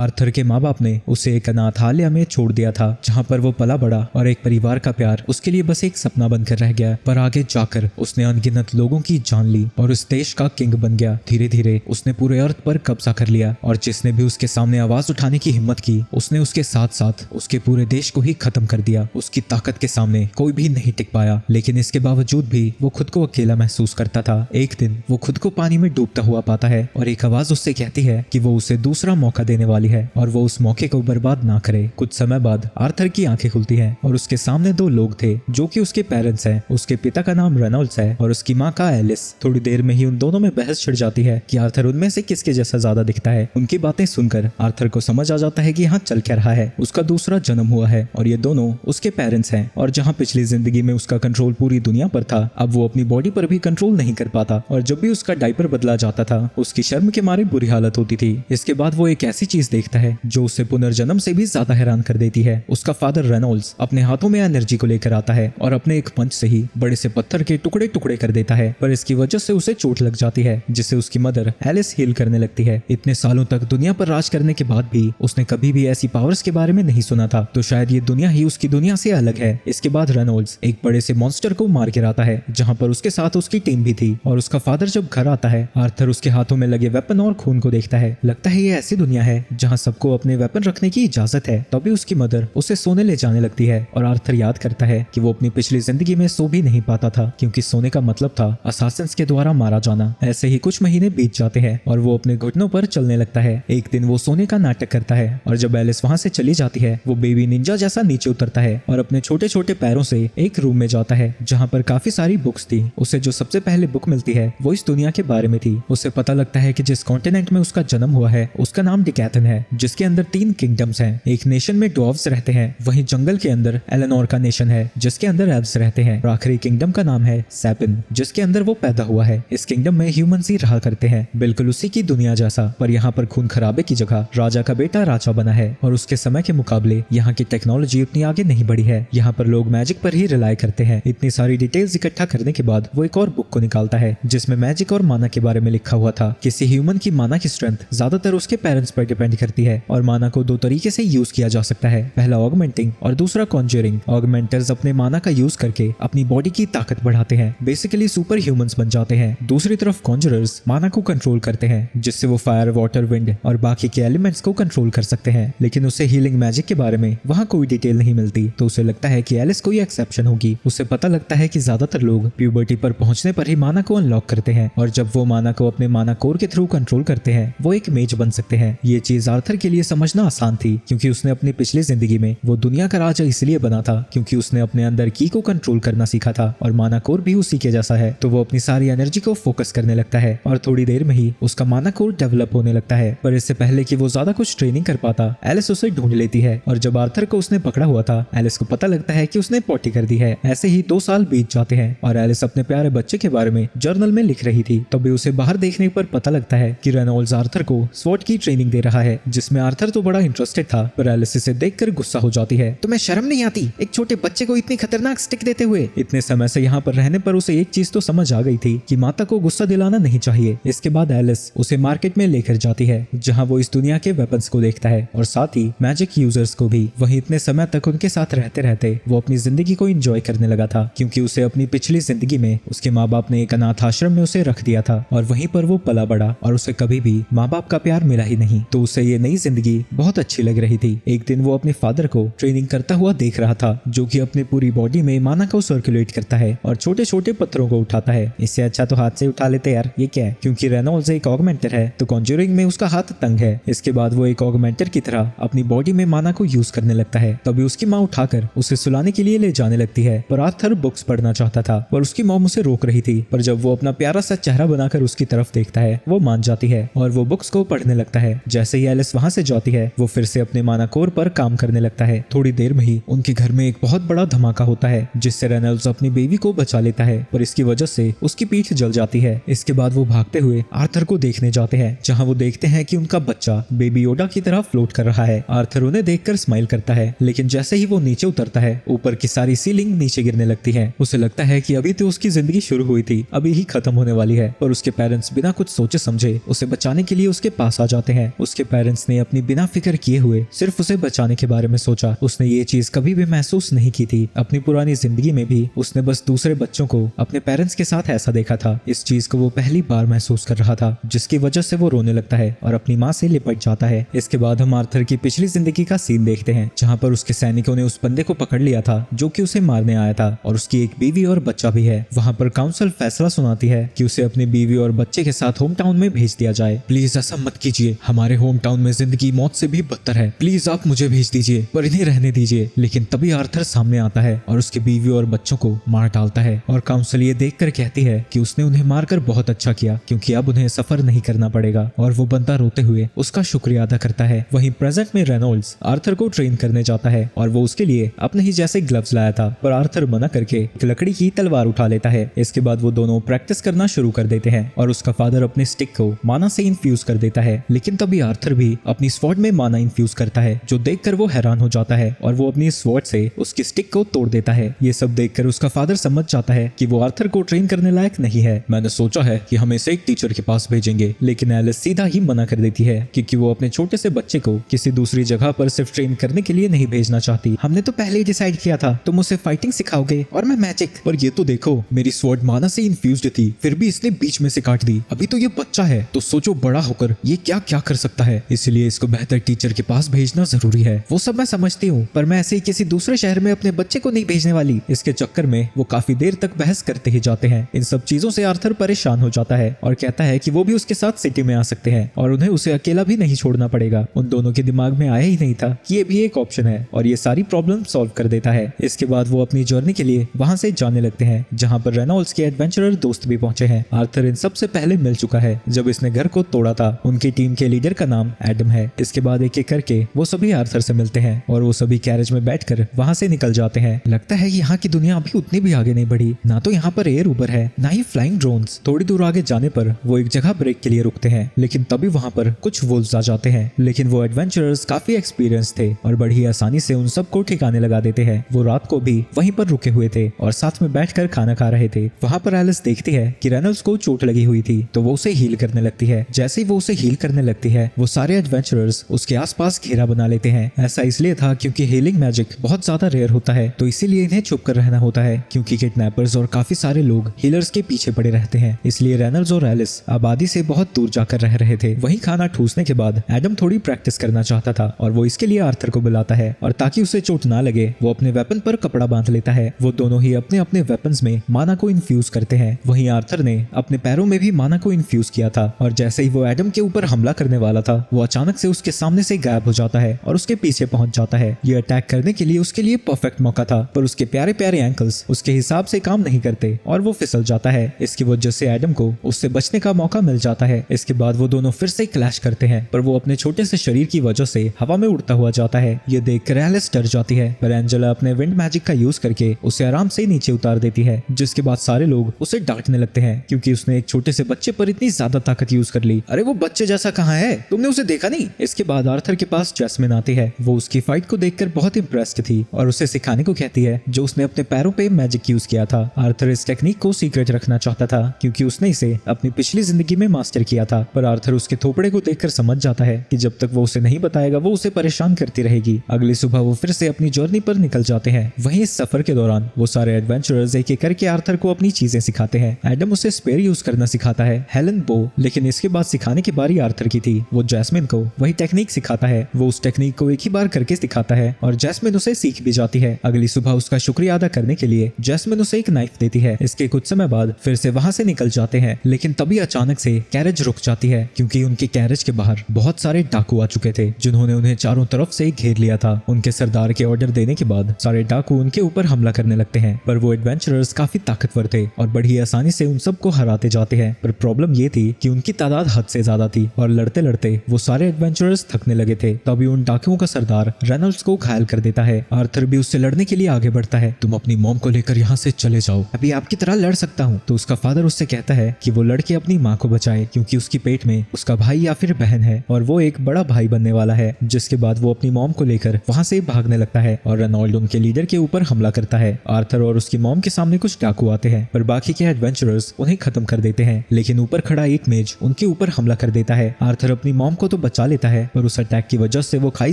Arthur के माँ बाप ने उसे एक अनाथालय में छोड़ दिया था, जहाँ पर वो पला बड़ा और एक परिवार का प्यार उसके लिए बस एक सपना बनकर रह गया। पर आगे जाकर उसने अनगिनत लोगों की जान ली और उस देश का किंग बन गया। धीरे धीरे उसने पूरे अर्थ पर कब्जा कर लिया और जिसने भी उसके सामने आवाज उठाने की हिम्मत की, उसने उसके साथ साथ उसके पूरे देश को ही खत्म कर दिया। उसकी ताकत के सामने कोई भी नहीं टिक पाया, लेकिन इसके बावजूद भी वो खुद को अकेला महसूस करता था। एक दिन वो खुद को पानी में डूबता हुआ पाता है और एक आवाज उससे कहती है कि वो उसे दूसरा मौका देने वाली है और वो उस मौके को बर्बाद ना करे। कुछ समय बाद आर्थर की आंखें खुलती हैं और उसके सामने दो लोग थे जो कि उसके पेरेंट्स हैं। उसके पिता का नाम रेनॉल्ड्स है और उसकी माँ का एलिस। थोड़ी देर में ही उन दोनों में बहस छिड़ जाती है कि आर्थर उनमें से किसके जैसा ज्यादा दिखता है। उनकी बातें सुनकर आर्थर को समझ आ जाता है कि यहाँ चल क्या रहा है। उसका दूसरा जन्म हुआ है और ये दोनों उसके पेरेंट्स हैं। और जहाँ पिछली जिंदगी में उसका कंट्रोल पूरी दुनिया पर था, अब वो अपनी बॉडी पर भी कंट्रोल नहीं कर पाता और जब भी उसका डायपर बदला जाता था उसकी शर्म के मारे बुरी हालत होती थी। इसके बाद वो एक ऐसी चीज देखता है जो उसे पुनर्जन्म से भी ज्यादा हैरान कर देती है। उसका फादर रेनॉल्ड्स अपने हाथों में एनर्जी को लेकर आता है और अपने एक पंच से ही बड़े से पत्थर के टुकड़े टुकड़े कर देता है, पर इसकी वजह से उसे चोट लग जाती है जिससे उसकी मदर एलिस हील करने लगती है। इतने सालों तक दुनिया पर राज करने के बाद भी उसने कभी भी ऐसी पावर्स के बारे में नहीं सुना था, तो शायद ये दुनिया ही उसकी दुनिया से अलग है। इसके बाद रेनॉल्ड्स एक बड़े से मॉन्स्टर को मार के आता है, जहाँ पर उसके साथ उसकी टीम भी थी। और उसका फादर जब घर आता है, आर्थर उसके हाथों में लगे वेपन और खून को देखता है। लगता है ये ऐसी दुनिया है जहाँ सबको अपने वेपन रखने की इजाजत है। तभी उसकी मदर उसे सोने ले जाने लगती है और आर्थर याद करता है कि वो अपनी पिछली जिंदगी में सो भी नहीं पाता था, क्योंकि सोने का मतलब था असासिन्स के द्वारा मारा जाना। ऐसे ही कुछ महीने बीत जाते हैं और वो अपने घुटनों पर चलने लगता है। एक दिन वो सोने का नाटक करता है और जब एलिस वहाँ से चली जाती है, वो बेबी निंजा जैसा नीचे उतरता है और अपने छोटे छोटे पैरों से एक रूम में जाता है जहाँ पर काफी सारी बुक्स थी। उसे जो सबसे पहले बुक मिलती है वो इस दुनिया के बारे में थी। उसे पता लगता है कि जिस कॉन्टिनेंट में उसका जन्म हुआ है उसका नाम डिकैथन है, जिसके अंदर 3 किंगडम्स हैं। एक नेशन में ड्वार्फ्स रहते हैं, वहीं जंगल के अंदर एलेनोर का नेशन है जिसके अंदर एल्व्स रहते हैं। और आखिरी किंगडम का नाम है सैपिन, जिसके अंदर वो पैदा हुआ है। इस किंगडम में ह्यूमंस ही रहा करते हैं, बिल्कुल उसी की दुनिया जैसा, पर यहाँ पर खून खराबे की जगह राजा का बेटा राजा बना है। और उसके समय के मुकाबले यहाँ की टेक्नोलॉजी उतनी आगे नहीं बढ़ी है। यहाँ पर लोग मैजिक पर ही रिलाई करते हैं। इतनी सारी डिटेल्स इकट्ठा करने के बाद वो एक और बुक को निकालता है जिसमें मैजिक और माना के बारे में लिखा हुआ था। किसी ह्यूमन की माना की स्ट्रेंथ ज्यादातर उसके पेरेंट्स पर डिपेंड करती है और माना को 2 तरीके से यूज किया जा सकता है, पहला ऑगमेंटिंग और दूसरा कॉन्जरिंग। ऑगमेंटर्स अपने माना का यूज करके अपनी बॉडी की ताकत बढ़ाते हैं, बेसिकली सुपर ह्यूमंस बन जाते हैं। दूसरी तरफ कॉन्जरर्स माना को कंट्रोल करते हैं, जिससे वो फायर, वाटर, विंड और बाकी के एलिमेंट्स को कंट्रोल कर सकते हैं। लेकिन उसे हीलिंग मैजिक के बारे में वहाँ कोई डिटेल नहीं मिलती, तो उसे लगता है कि एलिस कोई एक्सेप्शन होगी। उसे पता लगता है कि ज्यादातर लोग प्यूबर्टी पर पहुंचने पर ही माना को अनलॉक करते हैं और जब वो माना को अपने माना कोर के थ्रू कंट्रोल करते हैं वो एक मेज बन सकते हैं। ये चीज आर्थर के लिए समझना आसान थी, क्योंकि उसने अपनी पिछली जिंदगी में वो दुनिया का राजा इसलिए बना था क्योंकि उसने अपने अंदर की को कंट्रोल करना सीखा था और माना कोर भी उसी के जैसा है। तो वो अपनी सारी एनर्जी को फोकस करने लगता है और थोड़ी देर में ही उसका माना कोर डेवलप होने लगता है। पर इससे पहले कि वो ज्यादा कुछ ट्रेनिंग कर पाता, एलिस उसे ढूंढ लेती है और जब आर्थर को उसने पकड़ा हुआ था, एलिस को पता लगता है कि उसने पॉटी कर दी है। ऐसे ही 2 साल बीत जाते हैं और एलिस अपने प्यारे बच्चे के बारे में जर्नल में लिख रही थी। तभी उसे बाहर देखने पर पता लगता है कि रेनॉल्ड्स आर्थर को स्वॉट की ट्रेनिंग दे रहा है, जिसमें आर्थर तो बड़ा इंटरेस्टेड था, पर एलिस इसे देखकर गुस्सा हो जाती है। तुम्हें शर्म नहीं आती एक छोटे बच्चे को इतनी खतरनाक स्टिक देते हुए? इतने समय से यहाँ पर रहने पर उसे एक चीज तो समझ आ गई थी कि माता को गुस्सा दिलाना नहीं चाहिए। इसके बाद एलिस उसे मार्केट में लेकर जाती है जहाँ वो इस दुनिया के वेपन्स को देखता है और साथ ही मैजिक यूजर्स को भी। वहीं इतने समय तक उनके साथ रहते रहते वो अपनी जिंदगी को एंजॉय करने लगा था, क्योंकि उसे अपनी पिछली जिंदगी में उसके माँ बाप ने एक अनाथ आश्रम में उसे रख दिया था और वहीं पर वो पला बड़ा और उसे कभी भी माँ बाप का प्यार मिला ही नहीं। तो उसे ये नई जिंदगी बहुत अच्छी लग रही थी। एक दिन वो अपने फादर को ट्रेनिंग करता हुआ देख रहा था, जो कि अपनी पूरी बॉडी में माना को सर्कुलेट करता है और छोटे छोटे पत्थरों को उठाता है। इससे अच्छा तो हाथ से उठा लेते यार, ये क्या है? क्योंकि रेनॉल्ड्स एक ऑगमेंटर है तो कॉन्जरिंग में उसका हाथ तंग है। इसके बाद वो एक ऑगमेंटर की तरह अपनी बॉडी में माना को यूज करने लगता है। तभी उसकी माँ उठाकर उसे सुलाने के लिए ले जाने लगती है, पर आर्थर बुक्स पढ़ना चाहता था पर उसकी मॉम उसे रोक रही थी। पर जब वो अपना प्यारा सा चेहरा बनाकर उसकी तरफ देखता है वो मान जाती है और वो बुक्स को पढ़ने लगता है। जैसे ही एलिस वहाँ से जाती है वो फिर से अपने माना कोर पर काम करने लगता है। थोड़ी देर में ही उनके घर में एक बहुत बड़ा धमाका होता है, जिससे रेनॉल्ड्स अपनी बेबी को बचा लेता है, पर इसकी वजह से उसकी पीठ जल जाती है। इसके बाद वो भागते हुए आर्थर को देखने जाते हैं, जहाँ वो देखते हैं कि उनका बच्चा बेबी योडा की तरह फ्लोट कर रहा है। आर्थर उन्हें देखकर स्माइल करता है, लेकिन जैसे ही वो नीचे उतरता है ऊपर की सारी सीलिंग नीचे गिरने लगती है। उसे लगता है कि अभी तो उसकी जिंदगी शुरू हुई थी, अभी ही खत्म होने वाली है। पर उसके पेरेंट्स बिना कुछ सोचे समझे उसे बचाने के लिए उसके पास आ जाते हैं। उसके पेरेंट्स पेरेंट्स ने अपनी बिना फिक्र किए हुए सिर्फ उसे बचाने के बारे में सोचा। उसने ये चीज कभी भी महसूस नहीं की थी। अपनी पुरानी जिंदगी में भी उसने बस दूसरे बच्चों को अपने पेरेंट्स के साथ ऐसा देखा था। इस चीज को वो पहली बार महसूस कर रहा था, जिसकी वजह से वो रोने लगता है और अपनी माँ से लिपट जाता है। इसके बाद हम आर्थर की पिछली जिंदगी का सीन देखते हैं, जहाँ पर उसके सैनिकों ने उस बंदे को पकड़ लिया था जो कि उसे मारने आया था, और उसकी एक बीवी और बच्चा भी है। वहाँ पर काउंसिल फैसला सुनाती है कि उसे अपनी बीवी और बच्चे के साथ होम टाउन में भेज दिया जाए। प्लीज ऐसा मत कीजिए, हमारे होम टाउन में जिंदगी मौत से भी बदतर है, प्लीज आप मुझे भेज दीजिए, पर इन्हें रहने दीजिए। लेकिन तभी आर्थर सामने आता है और उसकी बीवी और बच्चों को मार डालता है, और काउंसिल ये देखकर कहती है कि उसने उन्हें मारकर बहुत अच्छा किया, क्योंकि अब उन्हें सफर नहीं करना पड़ेगा। और वो बंदा रोते हुए उसका शुक्रिया अदा करता है। वहीं प्रेजेंट में रेनॉल्ड्स आर्थर को ट्रेन करने जाता है, और वो उसके लिए अपने ही जैसे ग्लव्स लाया था, पर आर्थर मना करके एक लकड़ी की तलवार उठा लेता है। इसके बाद वो दोनों प्रैक्टिस करना शुरू कर देते हैं, और उसका फादर अपने स्टिक को माना से इन्फ्यूज कर देता है। लेकिन तभी आर्थर भी अपनी स्वॉर्ड में माना इन्फ्यूज करता है, जो देखकर वो हैरान हो जाता है, और वो अपनी स्वॉर्ड से उसकी स्टिक को तोड़ देता है। ये सब देखकर उसका फादर समझ जाता है कि वो आर्थर को ट्रेन करने लायक नहीं है। मैंने सोचा है कि हम इसे एक टीचर के पास भेजेंगे, लेकिन एलिस सीधा ही मना कर देती है, क्योंकि वो अपने छोटे से बच्चे को किसी दूसरी जगह पर सिर्फ ट्रेन करने के लिए नहीं भेजना चाहती। हमने तो पहले ही डिसाइड किया था तुम उसे फाइटिंग सिखाओगे और मैं मैजिक। पर ये तो देखो, मेरी स्वॉर्ड माना से इन्फ्यूज्ड थी, फिर भी इसने बीच में से काट दी। अभी तो ये बच्चा है, तो सोचो बड़ा होकर ये क्या क्या कर सकता है। इसलिए इसको बेहतर टीचर के पास भेजना जरूरी है। वो सब मैं समझती हूँ, पर मैं ऐसे ही किसी दूसरे शहर में अपने बच्चे को नहीं भेजने वाली। इसके चक्कर में वो काफी देर तक बहस करते ही जाते हैं। इन सब चीजों से आर्थर परेशान हो जाता है और कहता है कि वो भी उसके साथ सिटी में आ सकते हैं और उन्हें उसे अकेला भी नहीं छोड़ना पड़ेगा। उन दोनों के दिमाग में आया ही नहीं था कि ये भी एक ऑप्शन है, और ये सारी प्रॉब्लम सॉल्व कर देता है। इसके बाद वो अपनी जर्नी के लिए वहां से जाने लगते हैं, जहां पर रेनॉल्ड्स के एडवेंचरर दोस्त भी पहुंचे हैं। आर्थर इन सबसे पहले मिल चुका है जब इसने घर को तोड़ा था। उनकी टीम के लीडर का नाम एडम है। इसके बाद एक एक करके वो सभी आर्थर से मिलते हैं, और वो सभी कैरेज में बैठकर वहां से निकल जाते हैं। लगता है यहाँ की दुनिया अभी उतनी भी आगे नहीं बढ़ी, ना तो यहाँ पर एयर उबर है, ना ही फ्लाइंग ड्रोन्स। थोड़ी दूर आगे जाने पर वो एक जगह ब्रेक के लिए रुकते हैं, लेकिन तभी वहां पर कुछ वुल्व्स आ जाते हैं। लेकिन वो एडवेंचरर्स काफी एक्सपीरियंस थे और बड़ी आसानी से उन सबको ठिकाने लगा देते हैं। वो रात को भी वहीं पर रुके हुए थे और साथ में बैठकर खाना खा रहे थे। वहां पर एलिस देखती है कि रेनॉल्ड्स को चोट लगी हुई थी, तो वो उसे हील करने लगती है। जैसे ही वो उसे हील करने लगती है, वो सारे एडवेंचरर्स उसके आसपास घेरा बना लेते हैं। ऐसा इसलिए था क्योंकि हीलिंग मैजिक बहुत ज्यादा रेयर होता है, तो इसीलिए इन्हें छुप कर रहना होता है, क्योंकि किडनैपर्स और काफी सारे लोग हीलर्स के पीछे पड़े रहते हैं। इसलिए रेनॉल्ड्स और एलिस आबादी से बहुत दूर जाकर रह रहे थे। वहीं खाना ठूसने के बाद एडम थोड़ी प्रैक्टिस करना चाहता था, और वो इसके लिए आर्थर को बुलाता है, और ताकि उसे चोट ना लगे वो अपने वेपन पर कपड़ा बांध लेता है। वो दोनों ही अपने अपने वेपन्स में माना को इन्फ्यूज करते हैं। वहीं आर्थर ने अपने पैरों में भी माना को इन्फ्यूज किया था, और जैसे ही वो एडम के ऊपर हमला करने वाला था, वो अचानक से उसके सामने से गायब हो जाता है और उसके पीछे पहुंच जाता है। ये अटैक करने के लिए उसके लिए परफेक्ट मौका था, पर उसके प्यारे प्यारे एंकल्स उसके हिसाब से काम नहीं करते और वो फिसल जाता है। इसकी वजह से एडम को उससे बचने का मौका मिल जाता है। इसके बाद वो दोनों फिर से क्लैश करते हैं, पर वो अपने छोटे से शरीर की वजह से हवा में उड़ता हुआ जाता है। ये देखकर एलिस डर जाती है, पर एंजेला अपने विंड मैजिक का यूज करके उसे आराम से नीचे उतार देती है, जिसके बाद सारे लोग उसे डांटने लगते हैं क्योंकि उसने एक छोटे से बच्चे पर इतनी ज्यादा ताकत यूज कर ली। अरे वो बच्चे जैसा कहाँ है, तुमने उसे देखा नहीं? इसके बाद आर्थर के पास जैस्मिन आती है। वो उसकी फाइट को देखकर बहुत इंप्रेस्ड थी और उसे सिखाने को कहती है जो उसने अपने पैरों पे मैजिक यूज किया था। आर्थर इस टेक्निक को सीक्रेट रखना चाहता था क्योंकि उसने इसे अपनी पिछली जिंदगी में मास्टर किया था, पर आर्थर उसके थोपड़े को देखकर समझ जाता है कि जब तक वो उसे नहीं बताएगा वो उसे परेशान करती रहेगी। अगली सुबह वो फिर से अपनी जर्नी पर निकल जाते हैं। वहीं इस सफर के दौरान वो सारे एडवेंचरर्स एक एक करके आर्थर को अपनी चीजें सिखाते हैं। एडम उसे स्पेयर यूज करना सिखाता है, हेलन बो, लेकिन इसके बाद सिखाने की बारी आर्थर की थी। वो जैस्मिन को वही टेक्निक सिखाता है। वो उस टेक्निक को एक ही बार करके सिखाता है और जैस्मिन उसे सीख भी जाती है। अगली सुबह उसका शुक्रिया अदा करने के लिए जैस्मिन उसे एक नाइफ देती है। इसके कुछ समय बाद फिर से वहां से निकल जाते हैं, लेकिन तभी अचानक से कैरेज रुक जाती है क्योंकि उनके कैरेज के बाहर बहुत सारे डाकू आ चुके थे जिन्होंने उन्हें चारों तरफ से घेर लिया था। उनके सरदार के ऑर्डर देने के बाद सारे डाकू उनके ऊपर हमला करने लगते हैं, पर वो एडवेंचरर्स काफी ताकतवर थे और बड़ी आसानी से उन सबको हराते जाते हैं। पर प्रॉब्लम ये थी कि उनकी तादाद हद से ज्यादा थी और लड़ते लड़ते वो सारे एडवेंचरर्स थकने लगे थे। तभी उन डाकुओं का सरदार रेनॉल्ड्स को घायल कर देता है। आर्थर भी उससे लड़ने के लिए आगे बढ़ता है। तुम अपनी मॉम को लेकर यहाँ से चले जाओ, अभी आपकी तरह लड़ सकता हूँ। तो उसका फादर उससे कहता है कि वो लड़के अपनी माँ को बचाए क्योंकि उसकी पेट में उसका भाई या फिर बहन है और वो एक बड़ा भाई बनने वाला है। जिसके बाद वो अपनी मॉम को लेकर वहां से भागने लगता है और रेनॉल्ड उनके लीडर के ऊपर हमला करता है। आर्थर और उसकी मॉम के सामने कुछ डाकू आते हैं, पर बाकी के एडवेंचरर्स उन्हें खत्म कर देते हैं, लेकिन ऊपर खड़ा एक मेज उनके ऊपर हमला कर देता है। आर्थर अपनी मॉम को तो बचा लेता है, पर उस अटैक की वजह से वो खाई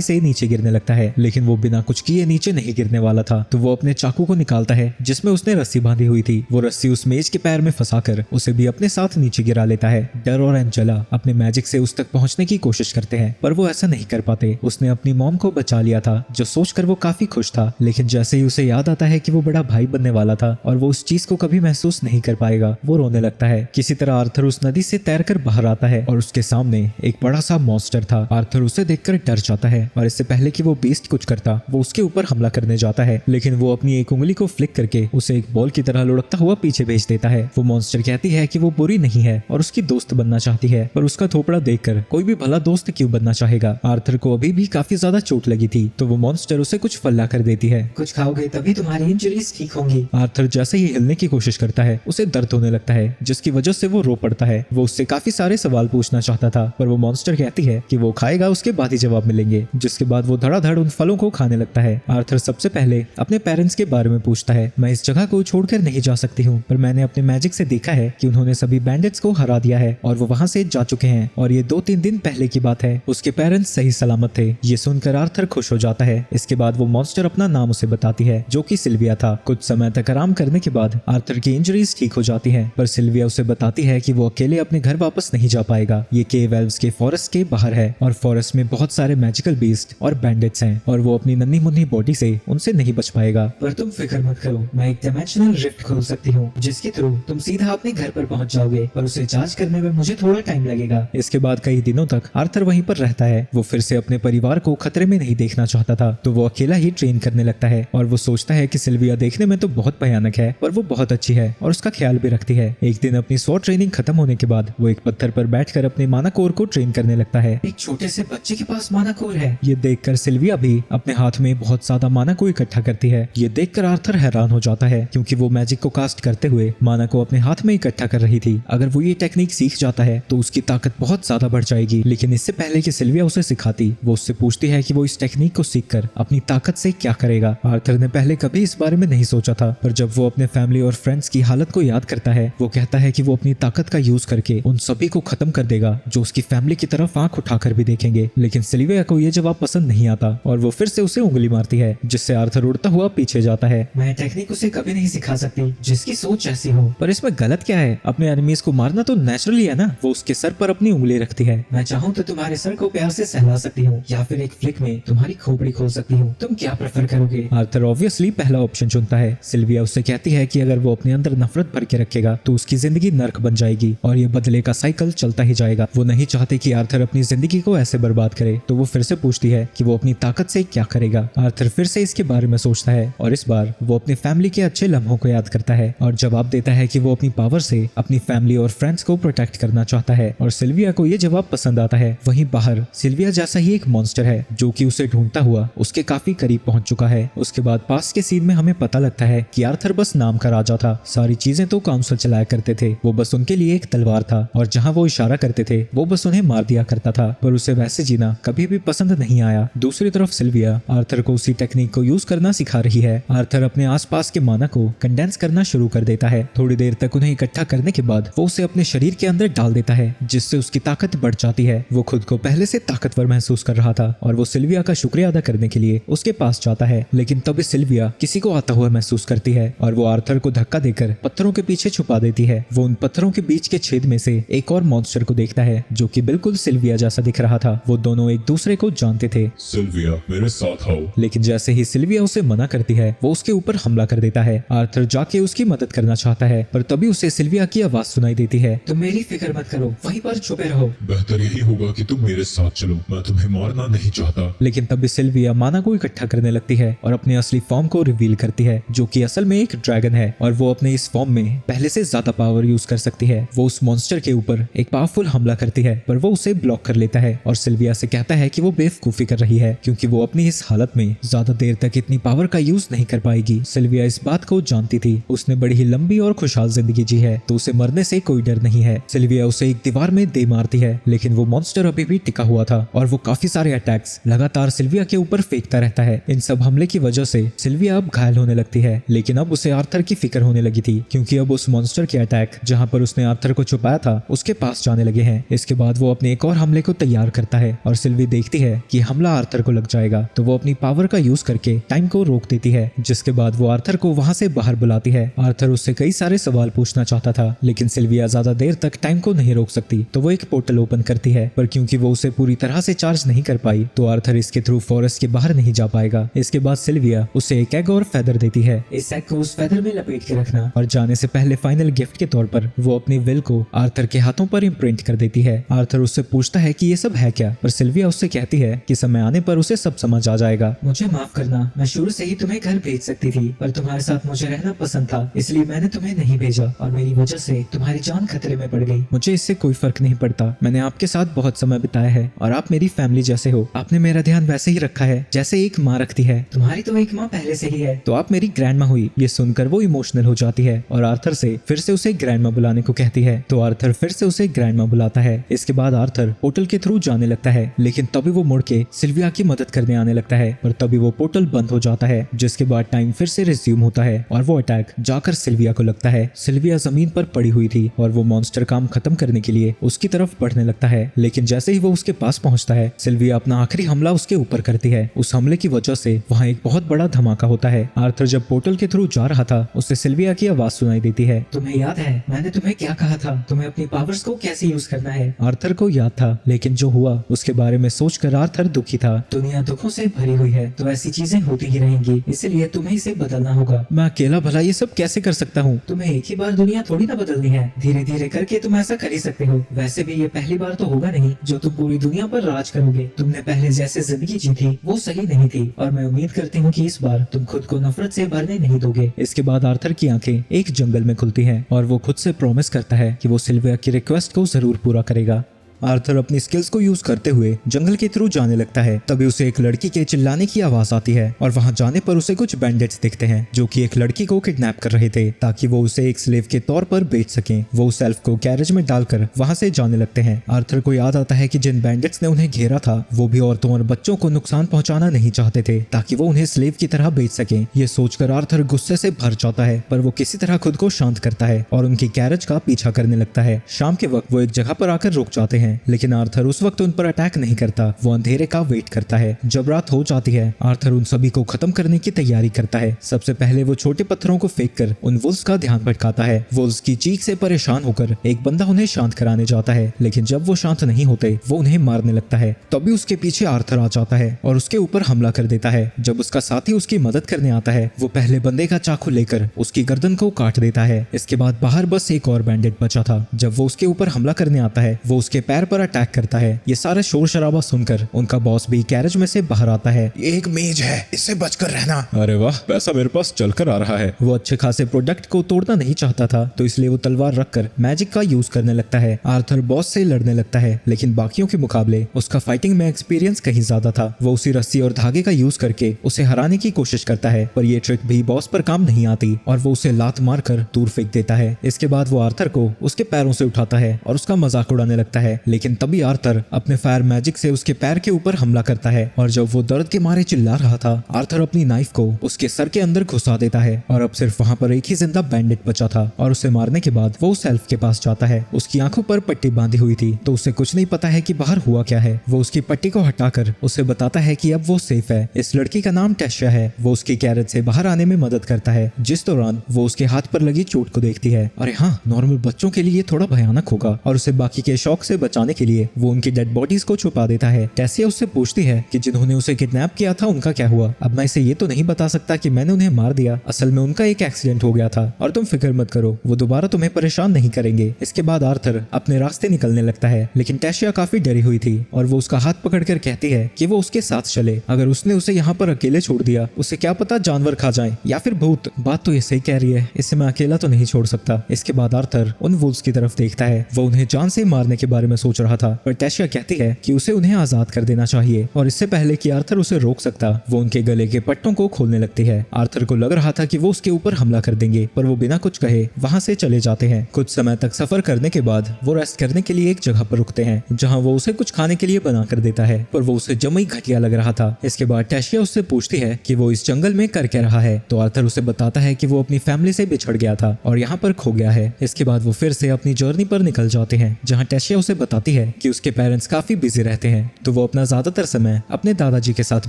से नीचे गिरने लगता है। लेकिन वो बिना कुछ किए नीचे नहीं गिरने वाला था, तो वो अपने चाकू को निकालता है जिसमें उसने रस्सी बांधी हुई थी। वो रस्सी उस मेज के पैर में फंसाकर उसे भी अपने साथ नीचे गिरा लेता है। डर और एंजेला अपने मैजिक से उस तक पहुंचने की कोशिश करते हैं, पर वो ऐसा नहीं कर पाते। उसने अपनी मॉम को बचा लिया था, जो सोचकर वो काफी खुश था। लेकिन जैसे ही उसे याद आता है कि वो बड़ा भाई बनने वाला था और वो उस चीज को कभी महसूस नहीं कर पाएगा, वो रोने लगता है। किसी तरह आर्थर उस नदी से तैरकर बाहर आता है और उसके सामने एक बड़ा सा मॉन्स्टर था। आर्थर उसे देखकर डर जाता है और इससे पहले कि वो बीस्ट कुछ करता, वो उसके ऊपर हमला करने जाता है। लेकिन वो अपनी एक उंगली को फ्लिक करके उसे एक बॉल की तरह लुढ़कता हुआ पीछे भेज देता है। वो मॉन्स्टर कहती है कि वो बुरी नहीं है और उसकी दोस्त बनना चाहती है, पर उसका थोपड़ा देखकर कोई भी भला दोस्त क्यों बनना चाहेगा। आर्थर को अभी भी काफी ज्यादा चोट लगी थी, तो वो मॉन्स्टर उसे कुछ फल ला कर देती है। कुछ खाओगे तभी तुम्हारी इंजरीज ठीक होंगी। आर्थर जैसे ही हिलने की कोशिश करता है, उसे दर्द होने लगता है, जिसकी वजह से वो रो पड़ता है। वो उससे काफी सारे सवाल पूछना चाहता था, पर वो मॉन्स्टर कहती है कि वो खाएगा, उसके बाद ही जवाब मिलेंगे। जिसके बाद वो धड़ाधड़ उन फलों को खाने लगता है। आर्थर सबसे पहले अपने पेरेंट्स के बारे में पूछता है। मैं इस जगह को छोड़कर नहीं जा सकती हूँ, पर मैंने अपने मैजिक से देखा है कि उन्होंने सभी बैंडिट्स को हरा दिया है और वो वहाँ से जा चुके हैं, और ये 2-3 दिन पहले की बात है। उसके पेरेंट्स सही सलामत थे। ये सुनकर आर्थर खुश हो जाता है। इसके बाद वो मॉन्स्टर अपना नाम उसे बताती है, जो कि सिल्विया था। कुछ समय तक आराम करने के बाद आर्थर की इंजरीज ठीक हो जाती हैं, पर सिल्विया उसे बताती है कि वो अकेले अपने घर वापस नहीं जा पाएगा। ये केव एल्व्स के फॉरेस्ट के बाहर है और फॉरेस्ट में बहुत सारे मैजिकल बीस्ट और बैंडिट्स हैं, और वो अपनी नन्ही मुन्नी बॉडी से उनसे नहीं बच पाएगा। पर तुम फिक्र मत करो, मैं एक डायमेंशनल रिफ्ट खोल सकती हूँ, जिसके थ्रू तुम सीधा अपने घर पर पहुंच जाओगे, पर उसे चार्ज करने में मुझे थोड़ा टाइम लगेगा। इसके बाद कई दिनों तक आर्थर वहीं पर रहता है। वो फिर से अपने परिवार को खतरे में नहीं देखना चाहता था, तो वो अकेला ही ट्रेन करने लगता है। और वो सोचता है कि सिल्विया देखने में तो बहुत भयानक है, पर वो बहुत अच्छी है और उसका ख्याल भी रखती है। एक दिन अपनी स्वॉर्ड ट्रेनिंग खत्म होने के बाद वो एक पत्थर पर बैठकर अपने माना कोर को ट्रेन करने लगता है। एक छोटे से बच्चे के पास माना कोर है। ये देखकर सिल्विया भी अपने हाथ में बहुत ज्यादा माना को इकट्ठा करती है। ये देखकर आर्थर हैरान हो जाता है, क्योंकि वो मैजिक को कास्ट करते हुए माना को अपने हाथ में इकट्ठा कर रही थी। अगर वो ये टेक्निक सीख जाता है तो उसकी ताकत बहुत ज्यादा बढ़ जाएगी। लेकिन इससे पहले कि सिल्विया उसे सिखाती, वो उससे पूछती है कि वो इस टेक्निक को सीखकर अपनी ताकत से क्या करेगा। आर्थर ने पहले कभी इस बारे में नहीं सोचा था, पर जब वो अपने फैमिली और फ्रेंड्स की हालत को याद करता है, वो कहता है कि वो अपनी ताकत का यूज करके उन सभी को खत्म कर देगा जो उसकी फैमिली की तरफ आंख उठाकर भी देखेंगे। लेकिन सिल्विया को ये जवाब पसंद नहीं आता और वो फिर से उसे उंगली मारती है, जिससे आर्थर उड़ता हुआ पीछे जाता है। मैं टेक्निक उसे कभी नहीं सिखा सकती, जिसकी सोच ऐसी हो। पर इसमें गलत क्या है? अपने एनिमीज को मारना तो नेचुरली है ना। वो उसके सर पर अपनी उंगली रखती है। मैं चाहूँ तो तुम्हारे सर को प्यार से सहला सकती हूँ, या फिर एक फ्लिक में तुम्हारी खोपड़ी खोल सकती हूँ। तुम क्या प्रेफर करोगे? आर्थर ऑब्वियसली पहला ऑप्शन चुनता है। सिल्विया उससे कहती है कि अगर वो अपने अंदर नफरत भर के रखेगा तो उसकी जिंदगी नर्क बन जाएगी और ये बदले का साइकिल चलता ही जाएगा। वो नहीं चाहते कि आर्थर अपनी जिंदगी को ऐसे बर्बाद करे, तो वो फिर से पूछती है कि वो अपनी ताकत से क्या करेगा। आर्थर फिर से इसके बारे में सोचता है और इस बार वो अपनी फैमिली के अच्छे लम्हों को याद करता है और जवाब देता है कि वो अपनी पावर से अपनी फैमिली और फ्रेंड्स को प्रोटेक्ट करना चाहता है। और सिल्विया को ये जवाब पसंद आता है। वहीं बाहर सिल्विया जैसा ही एक मॉन्स्टर है जो कि उसे ढूंढता हुआ उसके काफी करीब पहुंच चुका है। उसके बाद पास के सीन में हमें पता लगता है कि आर्थर बस नाम का राजा था। सारी चीजें तो काउंसिल चलाया करते थे, वो बस उनके लिए एक तलवार था और जहां वो इशारा करते थे वो बस उन्हें मार दिया करता था, पर उसे वैसे जीना कभी भी पसंद नहीं आया। दूसरी तरफ सिल्विया आर्थर को उसी टेक्निक को यूज करना सिखा रही है। आर्थर अपने आसपास के माना को कंडेंस करना शुरू कर देता है। थोड़ी देर तक उन्हें इकट्ठा करने के बाद वो उसे अपने शरीर के अंदर डाल देता है, जिससे उसकी ताकत बढ़ जाती है। वो खुद को पहले से ताकतवर महसूस कर रहा था और वो सिल्विया का शुक्रिया अदा करने के लिए उसके पास जाता है। लेकिन तभी सिल्विया किसी को आता हुआ महसूस करती है और वो आर्थर को धक्का देकर पत्थरों के पीछे छुपा देती है। वो उन पत्थरों के बीच के छेद में से एक और मॉन्स्टर को देखता है जो कि बिल्कुल सिल्विया जैसा दिख रहा था। वो दोनों एक दूसरे को जानते थे। सिल्विया, मेरे साथ आओ। लेकिन जैसे ही सिल्विया उसे मना करती है, वो उसके ऊपर हमला कर देता है। आर्थर जाके उसकी मदद करना चाहता है, पर तभी उसे सिल्विया की आवाज सुनाई देती है। तुम मेरी फिक्र मत करो, वहीं पर छुपे रहो। बेहतर यही होगा कि तुम मेरे साथ चलो, मैं तुम्हें मारना नहीं चाहता। लेकिन तभी सिल्विया माना को इकट्ठा करने लगती है और अपने असली फॉर्म को रिवील करती है, जो कि असल में एक ड्रैगन है और वो अपने इस फॉर्म में पहले से ज्यादा पावर यूज कर सकती है। वो उस मॉन्स्टर के ऊपर एक पावरफुल हमला करती है, पर वो उसे ब्लॉक कर लेता है और सिल्विया से कहता है कि वो बेवकूफी कर रही है, क्योंकि वो अपनी इस हालत में ज्यादा देर तक इतनी पावर का यूज नहीं कर पाएगी। सिल्विया इस बात को जानती थी। उसने बड़ी ही लंबी और खुशहाल जिंदगी जी है, तो उसे मरने से कोई डर नहीं है। सिल्विया उसे एक दीवार में दे मारती है, लेकिन वो मॉन्स्टर अभी भी टिका हुआ था और वो काफी सारे अटैक्स लगातार सिल्विया के ऊपर फेंकता रहता है। इन सब हमले की वजह से सिल्विया अब घायल होने लगती है, लेकिन अब उसे आर्थर की फिक्र होने लगी थी, क्योंकि अब उस मॉन्स्टर के अटैक जहां पर उसने आर्थर को छुपाया था उसके पास जाने लगे हैं। इसके बाद वो अपने एक और हमले हमले को तैयार करता है और सिल्वी देखती है कि हमला आर्थर को लग जाएगा, तो वो अपनी पावर का यूज करके टाइम को रोक देती है, जिसके बाद वो आर्थर को वहां से बाहर बुलाती है। आर्थर उससे कई सारे सवाल पूछना चाहता था, लेकिन सिल्विया ज्यादा देर तक टाइम को नहीं रोक सकती, तो वो एक पोर्टल ओपन करती है, पर क्योंकि वो उसे पूरी तरह से चार्ज नहीं कर पाई तो आर्थर इसके थ्रू फॉरेस्ट के बाहर नहीं जा पाएगा। इसके बाद सिल्विया उसे एक एग और फेदर देती है। इस एग को उस फेदर में लपेट के रखना। और जाने से पहले फाइनल गिफ्ट के तौर पर वो अपनी विल को आर्थर के हाथों पर इम्प्रिंट कर देती है। आर्थर उससे पूछता है कि ये सब है क्या, पर सिल्विया उससे कहती है कि समय आने पर उसे सब समझ आ जाएगा। मुझे माफ करना, मैं शुरू से ही तुम्हें घर भेज सकती थी, पर तुम्हारे साथ मुझे रहना पसंद था, इसलिए मैंने तुम्हें नहीं भेजा और मेरी वजह से तुम्हारी जान खतरे में पड़ गई। मुझे इससे कोई फर्क नहीं पड़ता, मैंने आपके साथ बहुत समय बिताया है और आप मेरी फैमिली जैसे हो। आपने मेरा ध्यान वैसे ही रखा है जैसे एक माँ रखती है। तुम्हारी तो एक माँ पहले से ही है। तो आप मेरी ग्रैंड माँ हुई। ये सुनकर वो इमोशनल हो जाती है और आर्थर से फिर से उसे ग्रैंड माँ बुलाने को कहती है, तो आर्थर फिर से उसे ग्रैंड माँ बुलाता है। इसके बाद आर्थर पोर्टल के थ्रू जाने लगता है, लेकिन तभी वो मुड़ के सिल्विया की मदद करने आने लगता है, पर तभी वो पोर्टल बंद हो जाता है, जिसके बाद टाइम फिर से रिज्यूम होता है और वो अटैक जाकर सिल्विया को लगता है। सिल्विया जमीन पर पड़ी हुई थी और वो मॉन्स्टर काम खत्म करने के लिए उसकी तरफ बढ़ने लगता है, लेकिन जैसे ही वो उसके पास पहुंचता है सिल्विया अपना आखिरी हमला उसके ऊपर करती है। उस हमले की वजह से वहाँ एक बहुत बड़ा धमाका होता है। आर्थर जब पोर्टल के थ्रू जा रहा था उसे सिल्विया की आवाज सुनाई देती है। तुम्हें याद है मैंने तुम्हें क्या कहा था, तुम्हें अपनी पावर्स को कैसे यूज करना है। आर्थर को याद था, लेकिन जो हुआ उसके बारे में सोचकर आर्थर दुखी था। दुनिया दुखों से भरी हुई है, तो ऐसी चीजें होती ही रहेंगी, इसलिए तुम्हें इसे बदलना होगा। मैं अकेला भला ये सब कैसे कर सकता हूँ? तुम्हें एक ही बार दुनिया थोड़ी ना बदलनी है, धीरे धीरे करके तुम ऐसा कर ही सकते हो। वैसे भी ये पहली बार तो होगा नहीं जो तुम पूरी दुनिया पर राज करोगे। तुमने पहले जैसे जिंदगी जी थी वो सही नहीं थी, और मैं उम्मीद करती हूँ कि इस बार तुम खुद को नफरत से भरने नहीं दोगे। इसके बाद आर्थर की आंखें एक जंगल में खुलती हैं और वो खुद से प्रॉमिस करता है कि वो सिल्विया की रिक्वेस्ट को जरूर पूरा करेगा। आर्थर अपनी स्किल्स को यूज करते हुए जंगल के थ्रू जाने लगता है। तभी उसे एक लड़की के चिल्लाने की आवाज आती है और वहां जाने पर उसे कुछ बैंडिट्स दिखते हैं जो कि एक लड़की को किडनैप कर रहे थे ताकि वो उसे एक स्लेव के तौर पर बेच सकें। वो उस एल्फ को कैरेज में डालकर वहां से जाने लगते हैं। आर्थर को याद आता है कि जिन बैंडिट्स ने उन्हें घेरा था वो भी औरतों और बच्चों को नुकसान पहुंचाना नहीं चाहते थे ताकि वो उन्हें स्लेव की तरह बेच सकें। ये सोचकर आर्थर गुस्से से भर जाता है, पर वो किसी तरह खुद को शांत करता है और उनकी कैरेज का पीछा करने लगता है। शाम के वक्त वो एक जगह पर आकर रुक जाते हैं, लेकिन आर्थर उस वक्त उन पर अटैक नहीं करता। वो अंधेरे का वेट करता है। जब रात हो जाती है आर्थर उन सभी को खत्म करने की तैयारी करता है। सबसे पहले वो छोटे पत्थरों को फेंक कर उन वुल्स का ध्यान भटकाता है। वुल्स की चीख से परेशान होकर एक बंदा उन्हें शांत कराने जाता है, लेकिन जब वो शांत नहीं होते वो उन्हें मारने लगता है। तभी उसके पीछे आर्थर आ जाता है और उसके ऊपर हमला कर देता है। जब उसका साथी उसकी मदद करने आता है वो पहले बंदे का चाकू लेकर उसकी गर्दन को काट देता है। इसके बाद बाहर बस एक और बैंडेड बचा था। जब वो उसके ऊपर हमला करने आता है वो उसके पैर पर अटैक करता है। ये सारा शोर शराबा सुनकर उनका बॉस भी कैरेज में से बाहर आता है। ये एक मेज है, इससे बचकर रहना। अरे वाह, पैसा मेरे पास चलकर आ रहा है। वो अच्छे खासे प्रोडक्ट को तोड़ना नहीं चाहता था, तो इसलिए वो तलवार रखकर मैजिक का यूज करने लगता है। आर्थर बॉस से लड़ने लगता है, लेकिन बाकियों के मुकाबले उसका फाइटिंग में एक्सपीरियंस कहीं ज्यादा था। वो उसी रस्सी और धागे का यूज करके उसे हराने की कोशिश करता है, पर ये ट्रिक भी बॉस पर काम नहीं आती और वो उसे लात मारकर दूर फेंक देता है। इसके बाद वो आर्थर को उसके पैरों से उठाता है और उसका मजाक उड़ाने लगता है, लेकिन तभी आर्थर अपने फायर मैजिक से उसके पैर के ऊपर हमला करता है और जब वो दर्द के मारे चिल्ला रहा था आर्थर अपनी नाइफ को उसके सर के अंदर घुसा देता है और अब सिर्फ वहाँ पर एक ही जिंदा बैंडेड बचा था। और उसे मारने के बाद वो उस एल्फ के पास जाता है। उसकी आंखों पर पट्टी बांधी हुई थी, तो उसे कुछ नहीं पता है कि बाहर हुआ क्या है। वो उसकी पट्टी को हटाकर उसे बताता है कि अब वो सेफ है। इस लड़की का नाम टेशिया है। वो उसकी कैरेज से बाहर आने में मदद करता है, जिस दौरान वो उसके हाथ पर लगी चोट को देखती है। अरे हाँ, नॉर्मल बच्चों के लिए ये थोड़ा भयानक होगा, और उसे बाकी के शौक से बचाने के लिए वो उनकी डेड बॉडीज को छुपा देता है। टेसिया उससे पूछती है कि जिन्होंने उसे किडनैप किया था उनका क्या हुआ। अब मैं इसे ये तो नहीं बता सकता कि मैंने उन्हें मार दिया, असल में उनका एक एक्सीडेंट हो गया था और तुम फिक्र मत करो, वो दोबारा तुम्हें परेशान नहीं करेंगे। इसके बाद आर्थर अपने रास्ते निकलने लगता है, लेकिन टेशिया काफी डरी हुई थी और वो उसका हाथ पकड़कर कहती है कि वो उसके साथ चले। अगर उसने उसे यहाँ पर अकेले छोड़ दिया उसे क्या पता जानवर खा जाए या फिर भूत। बात तो ये सही कह रही है, इससे मैं अकेला तो नहीं छोड़ सकता। इसके बाद आर्थर उन वुल्स की तरफ देखता है। वो उन्हें जान से मारने के बारे में सोच रहा था, पर टेशिया कहती है कि उसे उन्हें आजाद कर देना चाहिए, और इससे पहले कि आर्थर उसे रोक सकता वो उनके गले के पट्टों को खोलने लगती है। आर्थर को लग रहा था कि वो उसके ऊपर हमला कर देंगे, पर वो बिना कुछ कहे वहां से चले जाते हैं। कुछ समय तक सफर करने के बाद वो रेस्ट करने के लिए एक जगह पर रुकते हैं, जहां वो उसे कुछ खाने के लिए बना कर देता है, पर वो उसे जमी घटिया लग रहा था। इसके बाद टेशिया उससे पूछती है कि वो इस जंगल में कर क्या रहा है, तो आर्थर उसे बताता है कि वो अपनी फैमिली से बिछड़ गया था और यहाँ पर खो गया है। इसके बाद वो फिर से अपनी जर्नी पर निकल जाते हैं, जहाँ टेशिया उसे बताती बताती है कि उसके पेरेंट्स काफी बिजी रहते हैं, तो वो अपना ज्यादातर समय अपने दादाजी के साथ